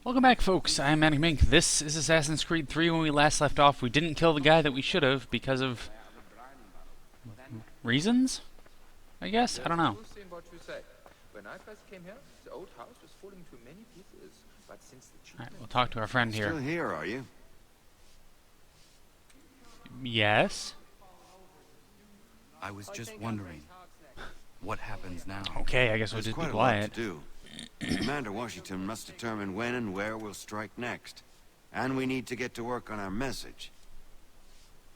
Welcome back, folks. I'm ManicMink. This is Assassin's Creed 3. When we last left off, we didn't kill the guy that we should have because of reasons, I guess? I don't know. When I first came here, the old house was falling to many pieces, but since the Alright, we'll talk to our friend here. Still here, are you? Yes? I was just wondering, what happens now? Okay, I guess we'll There's just be quite a lot quiet. to do. Commander Washington must determine when and where we'll strike next. And we need to get to work on our message.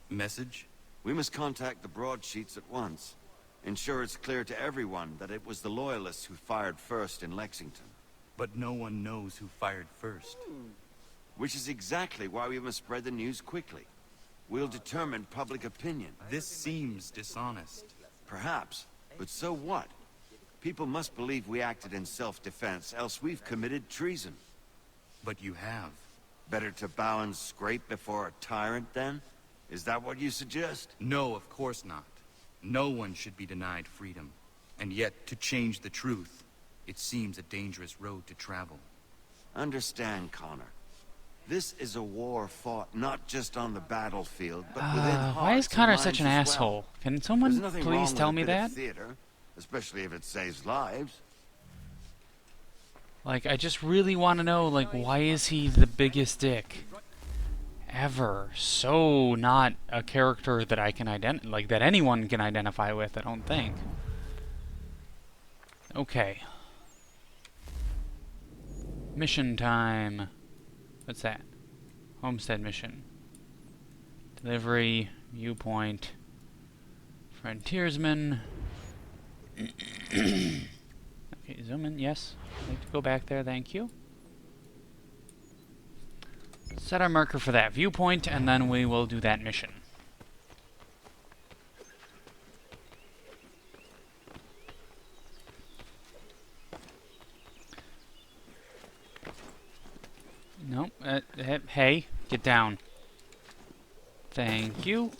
Message? We must contact the broadsheets at once. Ensure it's clear to everyone that it was the Loyalists who fired first in Lexington. But no one knows who fired first. Which is exactly why we must spread the news quickly. We'll determine public opinion. This seems dishonest. Perhaps, but so what? People must believe we acted in self-defense, else we've committed treason. But you have. Better to bow and scrape before a tyrant, then? Is that what you suggest? No, of course not. No one should be denied freedom. And yet, to change the truth, it seems a dangerous road to travel. Understand, Connor. This is a war fought not just on the battlefield, but within hearts Why is and Connor minds such an as asshole? well. Can There's someone nothing please wrong tell with me a bit that? of theater, especially if it saves lives. Like, I just really want to know, like, why is he the biggest dick ever? So not a character that I can that anyone can identify with, I don't think. Okay. Mission time. What's that? Homestead mission. Delivery, viewpoint, frontiersman. Okay, zoom in, yes. I'd like to go back there, thank you. Set our marker for that viewpoint, and then we will do that mission. Nope. Hey, get down. Thank you.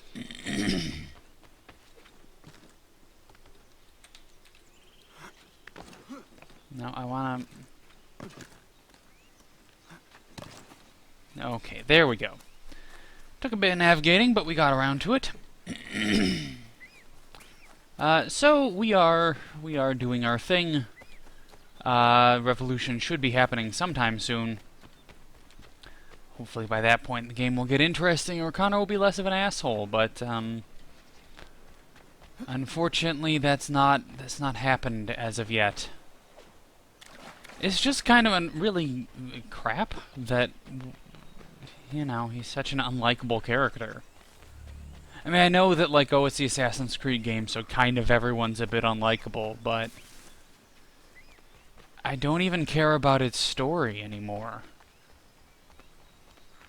No, I wanna... Okay, there we go. Took a bit of navigating, but we got around to it. So we are doing our thing. Revolution should be happening sometime soon. Hopefully by that point the game will get interesting, or Connor will be less of an asshole. But unfortunately, that's not happened as of yet. It's just kind of a really crap that, you know, he's such an unlikable character. I mean, I know that, like, oh, it's the Assassin's Creed game, so kind of everyone's a bit unlikable, but I don't even care about its story anymore.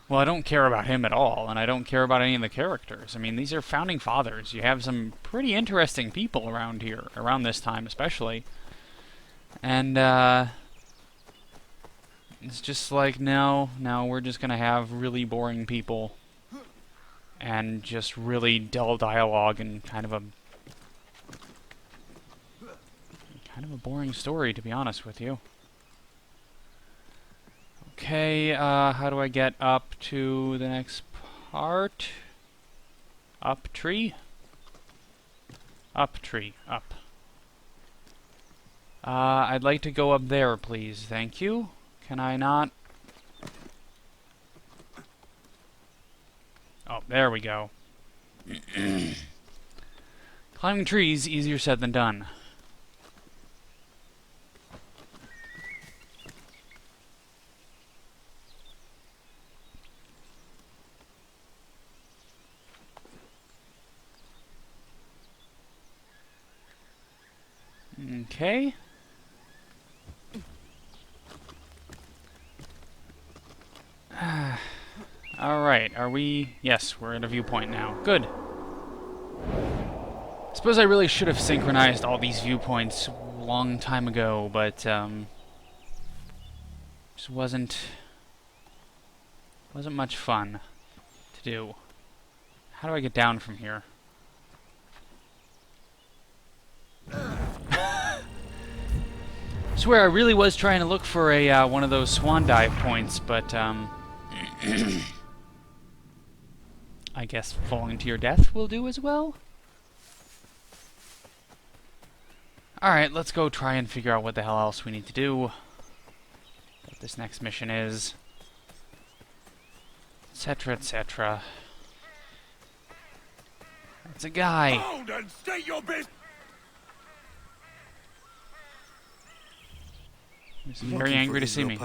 Well, I don't care about him at all, and I don't care about any of the characters. I mean, these are founding fathers. You have some pretty interesting people around here, around this time especially. And, it's just like, no, we're just gonna have really boring people. And just really dull dialogue and kind of a boring story, to be honest with you. Okay, how do I get up to the next part? Up tree? Up tree, up. I'd like to go up there, please. Thank you. Can I not? Oh, there we go. Climbing trees, easier said than done. Okay. Alright, are we... Yes, we're at a viewpoint now. Good. Suppose I really should have synchronized all these viewpoints a long time ago, but, just wasn't much fun to do. How do I get down from here? Swear I really was trying to look for a one of those swan dive points, but I guess falling to your death will do as well. Alright, let's go try and figure out what the hell else we need to do. What this next mission is. Etc, etc. It's a guy. Hold and state your business. He's very angry to see me.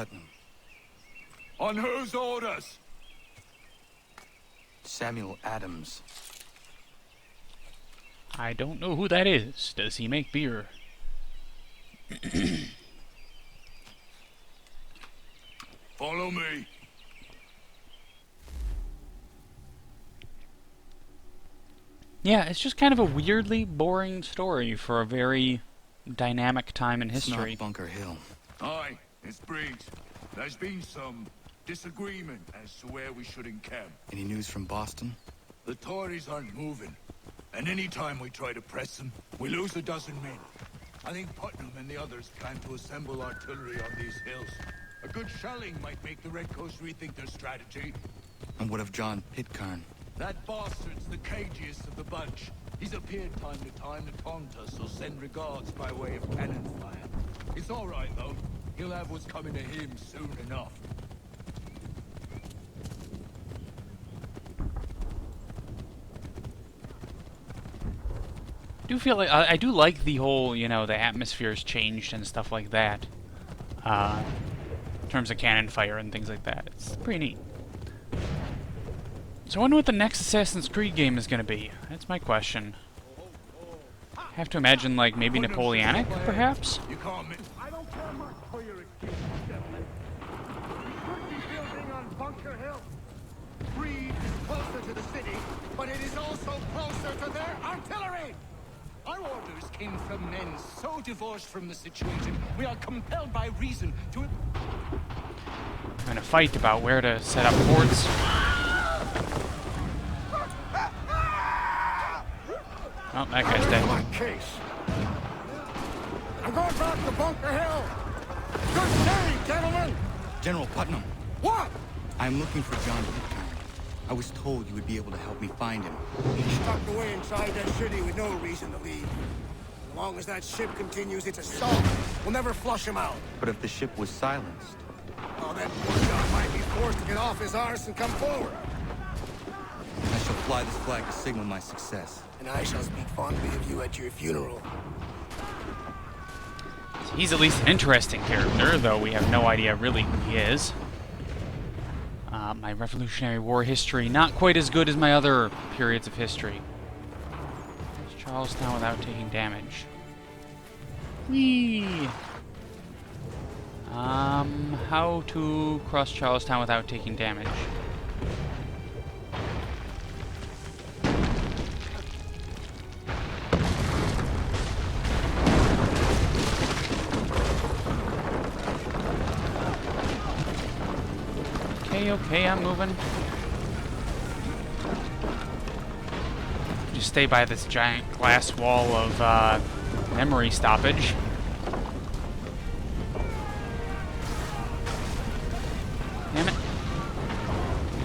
On whose orders? Samuel Adams. I don't know who that is. Does he make beer? Follow me. Yeah, it's just kind of a weirdly boring story for a very dynamic time in It's history. not Bunker Hill. Aye, it's Briggs. There's been some disagreement as to where we should encamp. Any news from Boston? The Tories aren't moving, and any time we try to press them, we lose a dozen men. I think Putnam and the others plan to assemble artillery on these hills. A good shelling might make the Redcoats rethink their strategy. And what of John Pitcairn? That bastard's the cagiest of the bunch. He's appeared time to time to taunt us or send regards by way of cannon fire. It's all right, though. He'll have what's coming to him soon enough. Do feel like I do like the whole, you know, the atmosphere's changed and stuff like that. In terms of cannon fire and things like that. It's pretty neat. So I wonder what the next Assassin's Creed game is going to be. That's my question. I have to imagine, like, maybe Napoleonic, perhaps? You can't miss. I don't care much for your excuse, gentlemen. We could be building on Bunker Hill. Breed is closer to the city, but it is also closer to their artillery. Our orders came from men so divorced from the situation, we are compelled by reason to... I'm in a fight about where to set up forts. Oh, that guy's dead. My case. I'm going back to Bunker Hill. Good day, gentlemen. General Putnam, What? I'm looking for John Pitcairn. I was told you would be able to help me find him. He's tucked away inside that city with no reason to leave. As long as that ship continues its assault, we'll never flush him out. But if the ship was silenced... Oh, that poor John might be forced to get off his arse and come forward. I shall fly this flag to signal my success. And I shall speak fondly of you at your funeral. He's at least an interesting character, though we have no idea really who he is. My Revolutionary War history, not quite as good as my other periods of history. It's Charlestown without taking damage. Whee! How to cross Charlestown without taking damage? Okay, I'm moving. Just stay by this giant glass wall of memory stoppage. Damn it.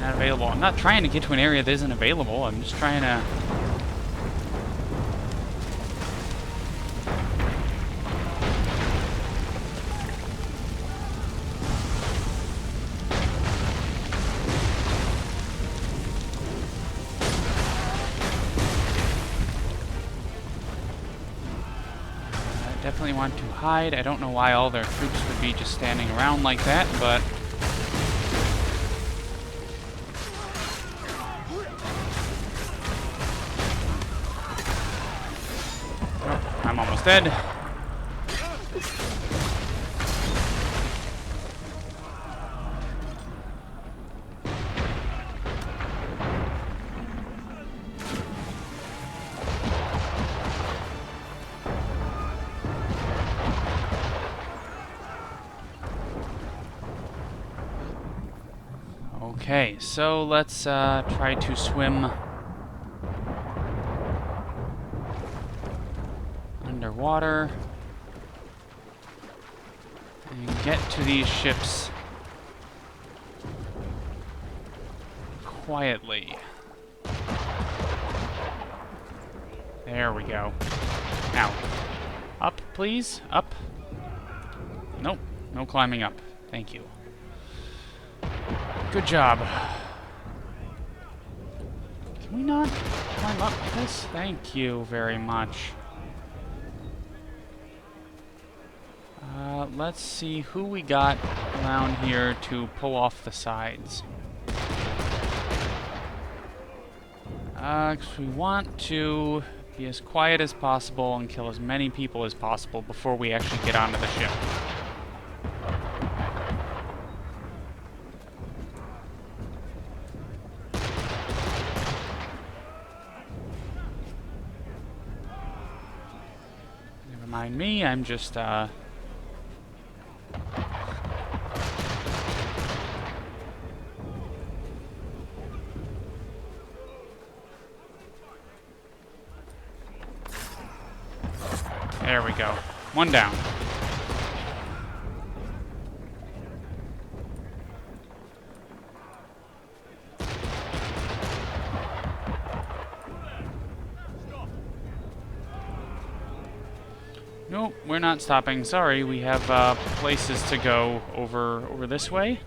Not available. I'm not trying to get to an area that isn't available. I'm just trying to... Definitely want to hide. I don't know why all their troops would be just standing around like that, but... Oh, I'm almost dead. Okay, so let's try to swim underwater. get to these ships quietly. There we go. Now, up, please. Up. Nope. No climbing up. Thank you. Good job. Can we not climb up this? Thank you very much. Let's see who we got around here to pull off the sides. 'Cause we want to be as quiet as possible and kill as many people as possible before we actually get onto the ship. Never mind me, I'm just, there we go. One down. Nope, we're not stopping. Sorry, we have places to go over this way.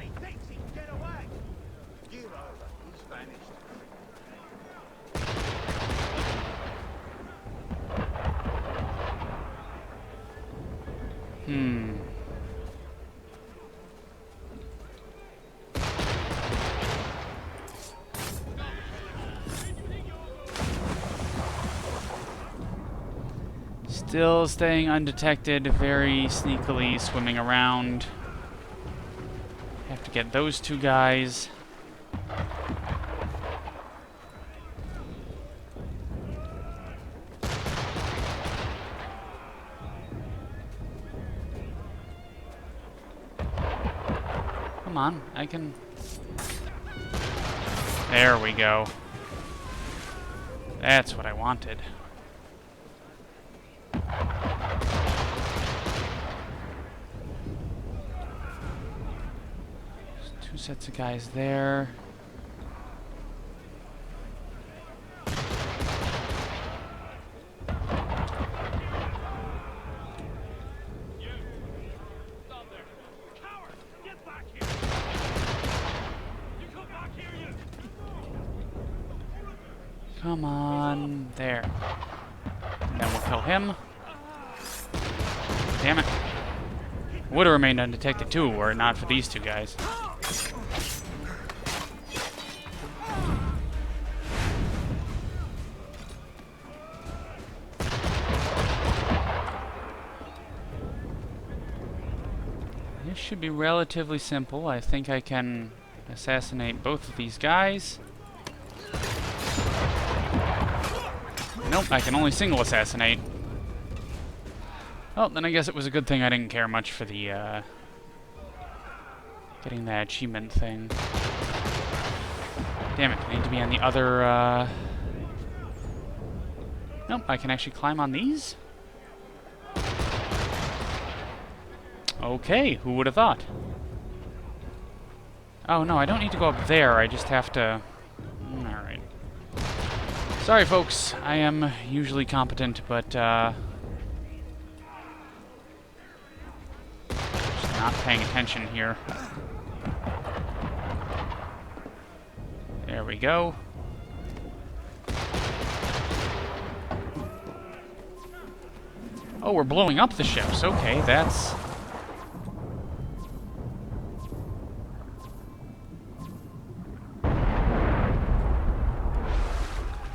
He thinks he can get away. Give over. He's vanished. Still staying undetected, very sneakily swimming around. Have to get those two guys. Come on, I can... There we go. That's what I wanted. There's two sets of guys there. Come on, there. And then we'll kill him. Damn it. Would have remained undetected too, were it not for these two guys. This should be relatively simple. I think I can assassinate both of these guys. Nope, I can only single assassinate. Well, then I guess it was a good thing I didn't care much for the, getting that achievement thing. Damn it, I need to be on the other, Nope, I can actually climb on these? Okay, who would have thought? Oh, no, I don't need to go up there, I just have to... Alright. Sorry, folks. I am usually competent, but, just not paying attention here. There we go. Oh, we're blowing up the ships. Okay, that's...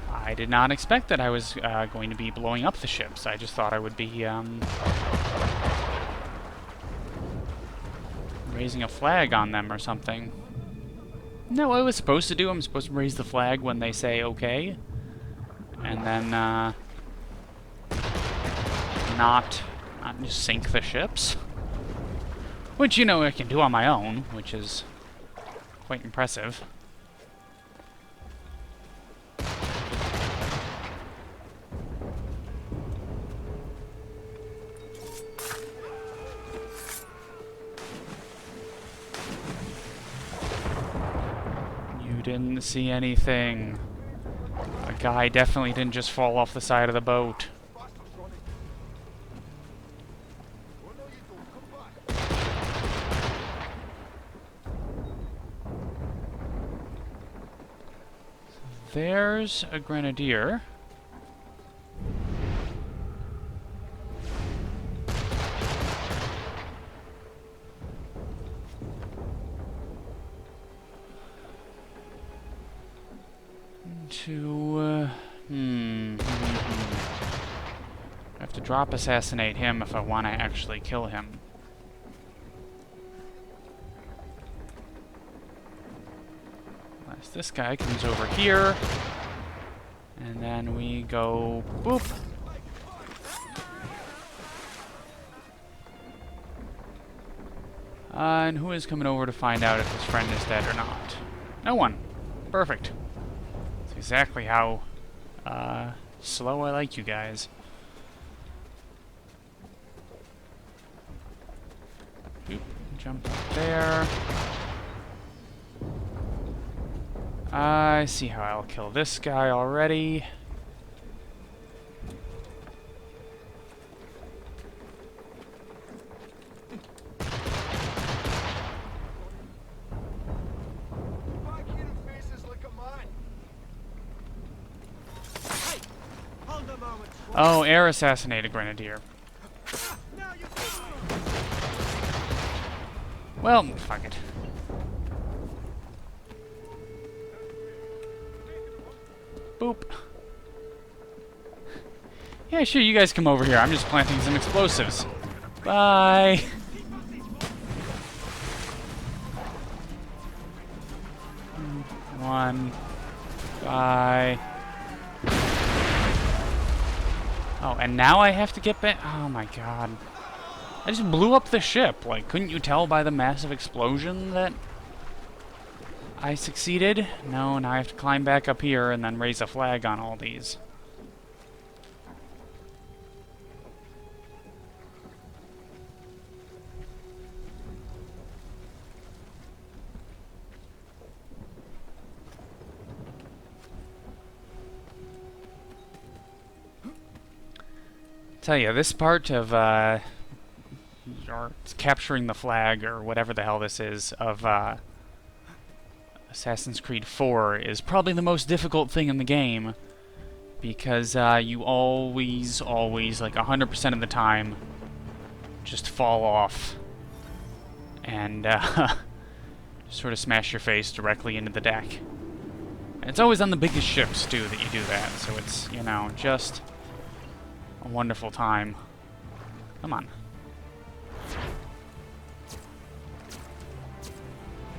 I did not expect that I was going to be blowing up the ships. I just thought I would be raising a flag on them or something. No, what I was supposed to do, I'm supposed to raise the flag when they say okay. And then not just sink the ships. Which, you know, I can do on my own, which is quite impressive. You didn't see anything. A guy definitely didn't just fall off the side of the boat. There's a grenadier. I have to drop assassinate him if I want to actually kill him. Unless this guy comes over here. And then we go boop. And who is coming over to find out if his friend is dead or not? No one. Perfect. That's exactly how slow I like you guys. Boop. Jump up there. I see how I'll kill this guy already. Oh, air assassinate a grenadier. Well, fuck it. Boop. Yeah, sure, you guys come over here. I'm just planting some explosives. Bye. One. Bye. Oh, and now I have to get back. Oh my god. I just blew up the ship. Like, couldn't you tell by the massive explosion that I succeeded? No, now I have to climb back up here and then raise a flag on all these. Tell you, this part of or capturing the flag or whatever the hell this is of Assassin's Creed 4 is probably the most difficult thing in the game, because you always, like 100% of the time, just fall off and sort of smash your face directly into the deck. And it's always on the biggest ships too that you do that, so it's, you know, just a wonderful time. Come on.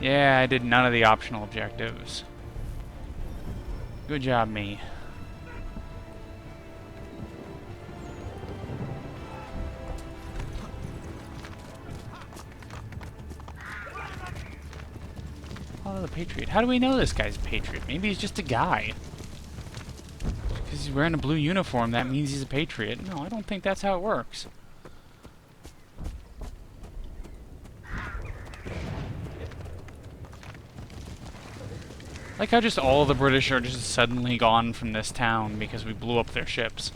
Yeah, I did none of the optional objectives. Good job, me. Oh, the Patriot. How do we know this guy's a Patriot? Maybe he's just a guy. Because he's wearing a blue uniform, that means he's a Patriot. No, I don't think that's how it works. Like how just all the British are just suddenly gone from this town because we blew up their ships.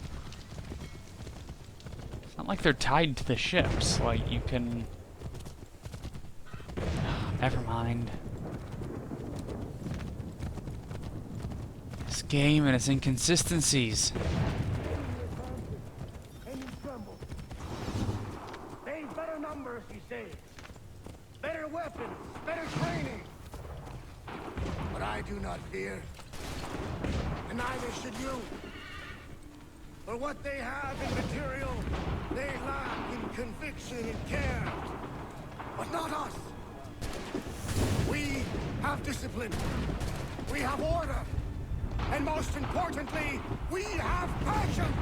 It's not like they're tied to the ships. Like, you can... Never mind. This game and its inconsistencies. And you tremble. They've better numbers, you say. Better weapons, better training. But I do not fear. And neither should you. For what they have in material, they lack in conviction and care. But not us. We have discipline. We have order. And most importantly, we have passion.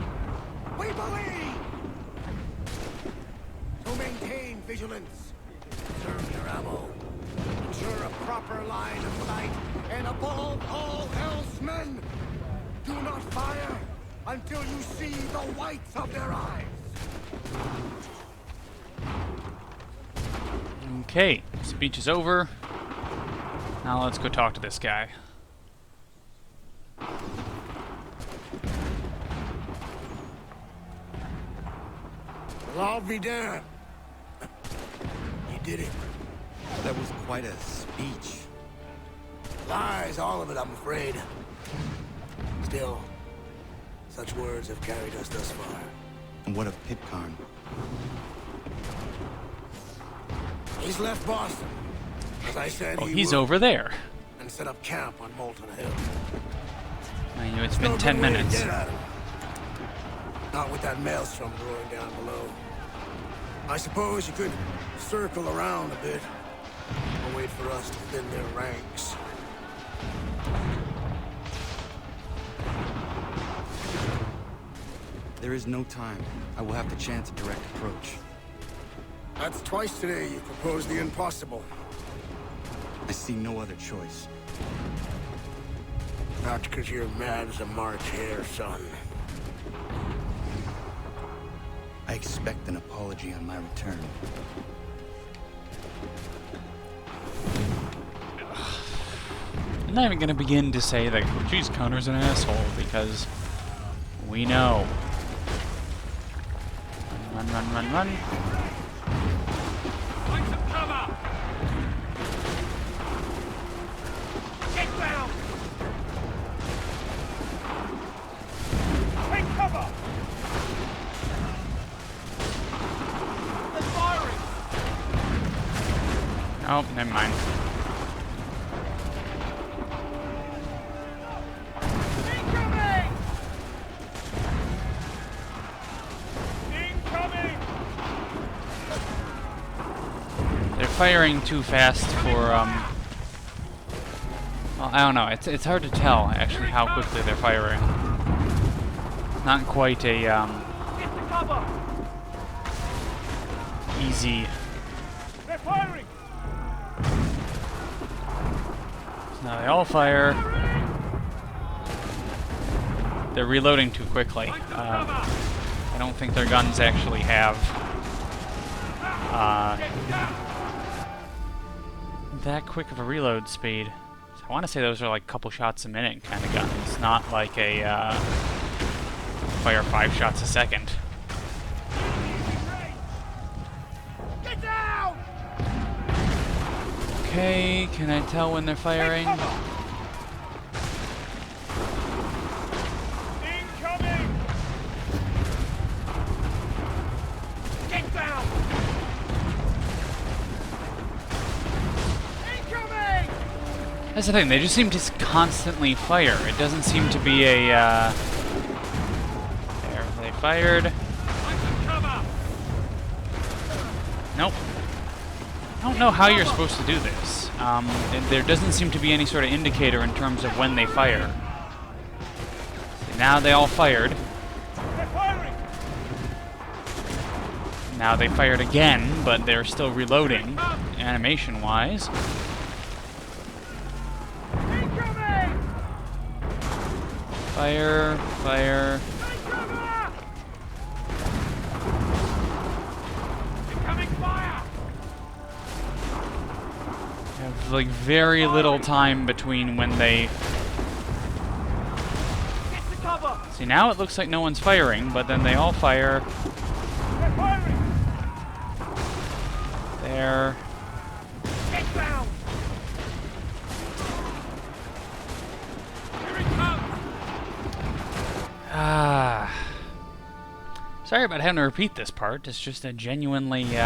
We believe. To maintain vigilance, conserve your ammo. Ensure a proper line of sight, and above all else, men, do not fire until you see the whites of their eyes. Okay, speech is over. Now let's go talk to this guy. Well, I'll be damned. You did it. That was quite a speech. Lies, all of it, I'm afraid. Still, such words have carried us thus far. And what of Pitcairn? He's left Boston. As I said, Oh, he he's would, over there. and set up camp on Molten Hill. I knew it's No been good 10 way to minutes. get at him. Not with that maelstrom roaring down below. I suppose you could circle around a bit and wait for us to thin their ranks. There is no time. I will have to chance a direct approach. That's twice today you proposed the impossible. I see no other choice. Not because you're mad as a March hare, son. I expect an apology on my return. I'm not even going to begin to say that, geez, Connor's an asshole, because we know. Run, run, run, run. Find some cover! Get down! Take cover! They're firing! Oh, never mind. Incoming! Incoming! They're firing too fast for, well, I don't know. It's hard to tell, actually, how quickly they're firing. Not quite a, Get the cover! easy. They're firing! Now they all fire. They're reloading too quickly. I don't think their guns actually have that quick of a reload speed. So I want to say those are like a couple shots a minute kind of guns, not like a fire 5 shots a second. Get down! Okay, can I tell when they're firing? Incoming! Get down! Incoming! That's the thing, they just seem to constantly fire. It doesn't seem to be a, there, they fired. Find some cover! Nope. I don't know how you're supposed to do this. And there doesn't seem to be any sort of indicator in terms of when they fire. See, now they all fired. They're firing! Now they fired again, but they're still reloading, animation-wise. Incoming! Fire, fire. Take cover! Incoming fire! Have like very little time between when they... Get to cover! See, now it looks like no one's firing, but then they all fire. They're firing! There. Get down! Here it comes! Ah. Sorry about having to repeat this part. It's just a genuinely,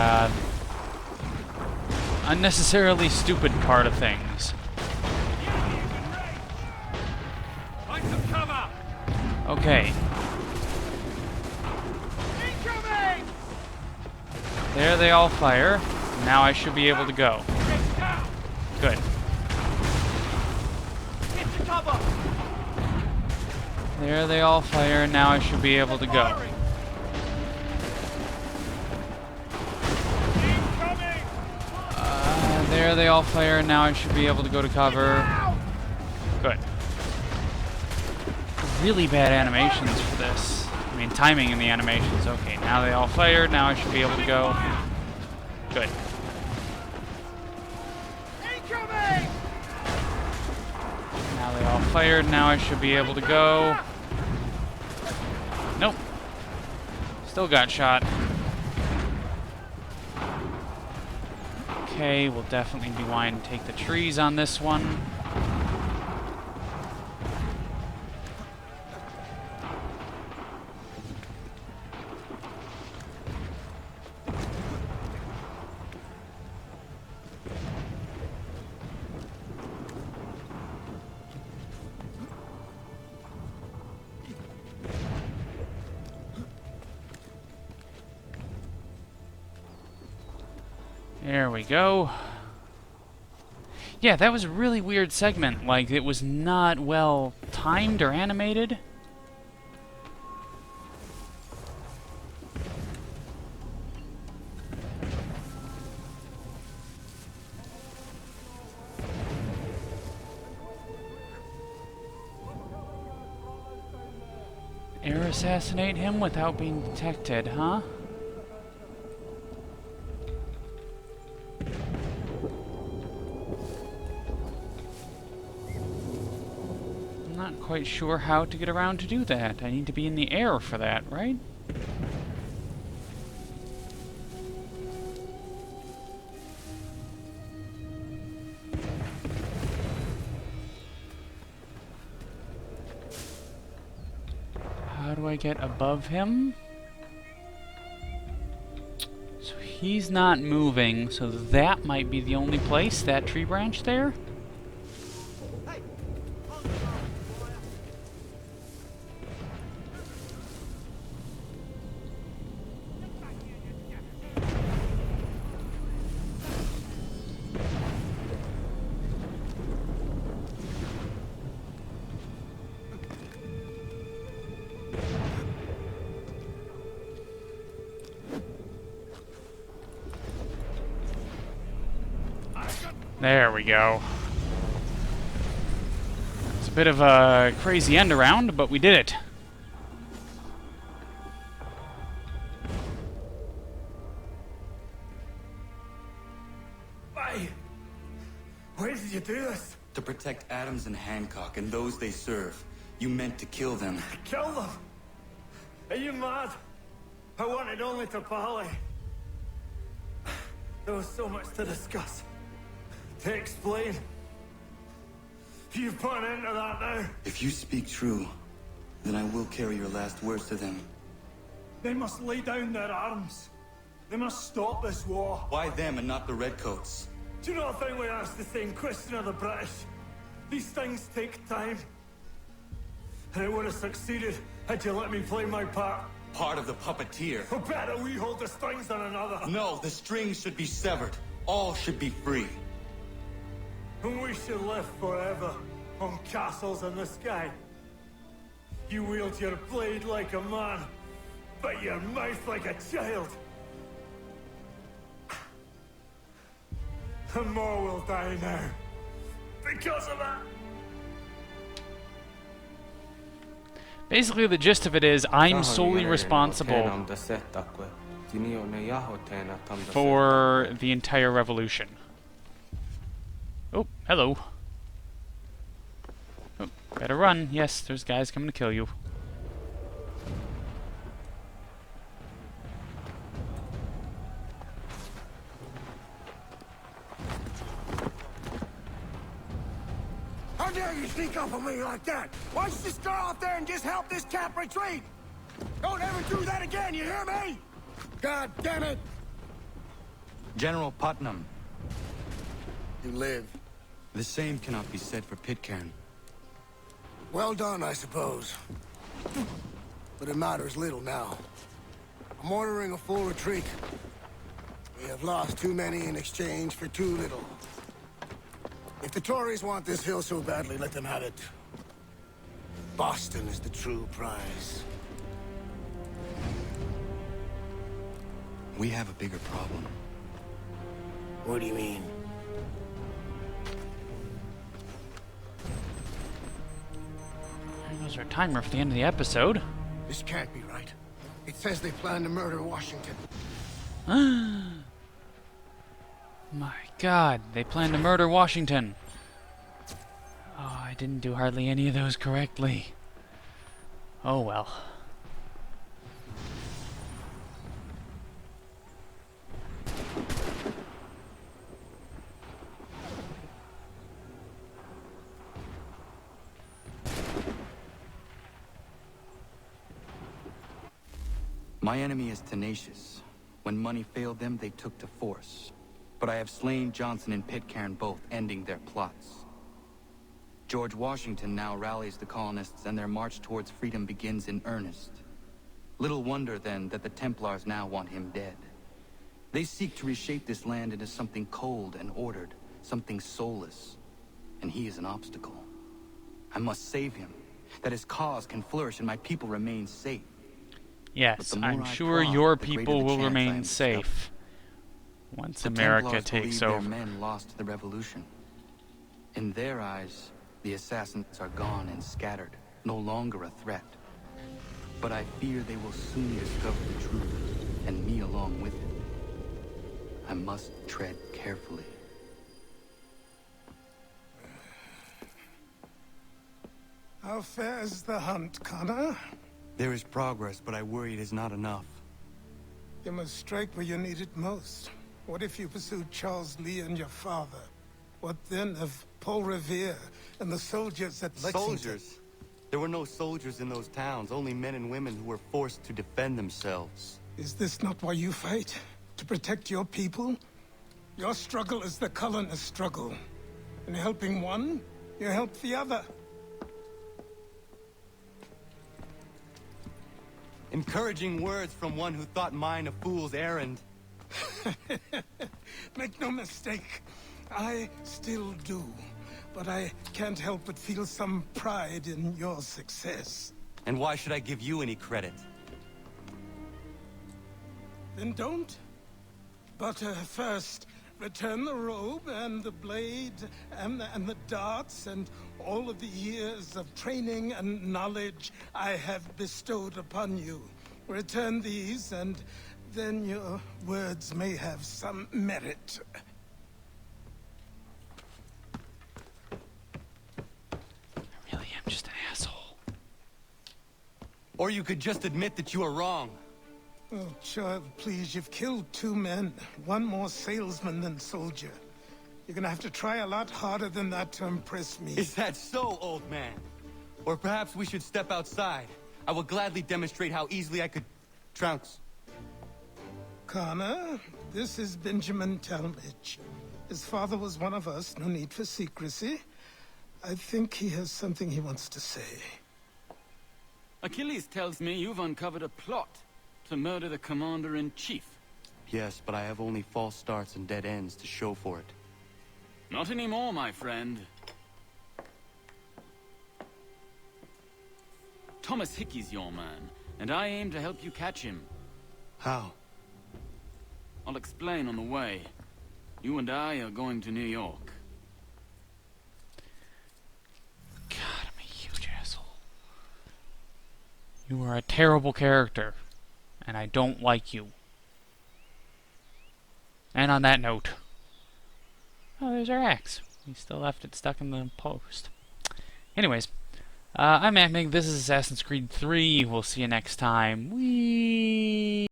unnecessarily stupid part of things. The enemy is in range! Find some cover! Okay. Incoming! There they all fire. Now I should be able to go. Get down! Good. Get to cover! There they all fire. Now I should be able to go. Firing! Incoming! There they all fire, now I should be able to go to cover. Good. Really bad animations for this. I mean, timing in the animations. Okay, now they all fired, now I should be able to go. Good. Now they all fired, now I should be able to go. Nope. Still got shot. Okay, we'll definitely be wanting to take the trees on this one. There we go. Yeah, that was a really weird segment. Like, it was not well timed or animated. Air assassinate him without being detected, huh? Not quite sure how to get around to do that. I need to be in the air for that, right? How do I get above him? So he's not moving, so that might be the only place, that tree branch there? There we go. It's a bit of a crazy end around, but we did it. Why did you do this? To protect Adams and Hancock and those they serve. You meant to kill them. Kill them? Are you mad? I wanted only to parley. There was so much to discuss. To explain. You've put an end to that now. If you speak true, then I will carry your last words to them. They must lay down their arms. They must stop this war. Why them and not the Redcoats? Do you not think we asked the same question of the British? These things take time. And it would have succeeded had you let me play my part. Part of the puppeteer. Oh, better we hold the strings than another. No, the strings should be severed. All should be free. And we should live forever on castles in the sky. You wield your blade like a man, but your mouth like a child. And more will die now. Because of that. Basically, the gist of it is, I'm solely responsible for the entire revolution. Oh, hello. Oh, better run. Yes, there's guys coming to kill you. How dare you sneak up on me like that? Why don't you just go out there and just help this camp retreat? Don't ever do that again, you hear me? God damn it! General Putnam. You live. The same cannot be said for Pitcairn. Well done, I suppose. But it matters little now. I'm ordering a full retreat. We have lost too many in exchange for too little. If the Tories want this hill so badly, let them have it. Boston is the true prize. We have a bigger problem. What do you mean? There's our timer for the end of the episode. This can't be right. It says they plan to murder Washington. My God, they plan to murder Washington. Oh, I didn't do hardly any of those correctly. Oh well. My enemy is tenacious. When money failed them, they took to force. But I have slain Johnson and Pitcairn both, ending their plots. George Washington now rallies the colonists, and their march towards freedom begins in earnest. Little wonder, then, that the Templars now want him dead. They seek to reshape this land into something cold and ordered, something soulless. And he is an obstacle. I must save him, that his cause can flourish and my people remain safe. Yes, the more I'm I sure plot, your the greater people the will chance I am remain discovered. safe once The America Templars takes believe over. their men lost the revolution. In their eyes, the assassins are gone and scattered, no longer a threat. But I fear they will soon discover the truth, and me along with it. I must tread carefully. How fares the hunt, Connor? There is progress, but I worry it is not enough. You must strike where you need it most. What if you pursued Charles Lee and your father? What then of Paul Revere and the soldiers at Lexington? Soldiers? There were no soldiers in those towns, only men and women who were forced to defend themselves. Is this not why you fight? To protect your people? Your struggle is the colonist struggle. In helping one, you help the other. Encouraging words from one who thought mine a fool's errand. Make no mistake, I still do. But I can't help but feel some pride in your success. And why should I give you any credit? Then don't. But first, return the robe and the blade and the darts and all of the years of training and knowledge I have bestowed upon you. Return these, and then your words may have some merit. I really am just an asshole. Or you could just admit that you are wrong. Oh, child, please, you've killed 2 men. One more salesman than soldier. You're gonna have to try a lot harder than that to impress me. Is that so, old man? Or perhaps we should step outside. I will gladly demonstrate how easily I could trounce. Connor, this is Benjamin Talmadge. His father was one of us, no need for secrecy. I think he has something he wants to say. Achilles tells me you've uncovered a plot to murder the commander-in-chief. Yes, but I have only false starts and dead ends to show for it. Not anymore, my friend. Thomas Hickey's your man, and I aim to help you catch him. How? I'll explain on the way. You and I are going to New York. God, I'm a huge asshole. You are a terrible character, and I don't like you. And on that note, oh, there's our axe. We still left it stuck in the post. Anyways, I'm ManicMink. This is Assassin's Creed 3. We'll see you next time. Whee!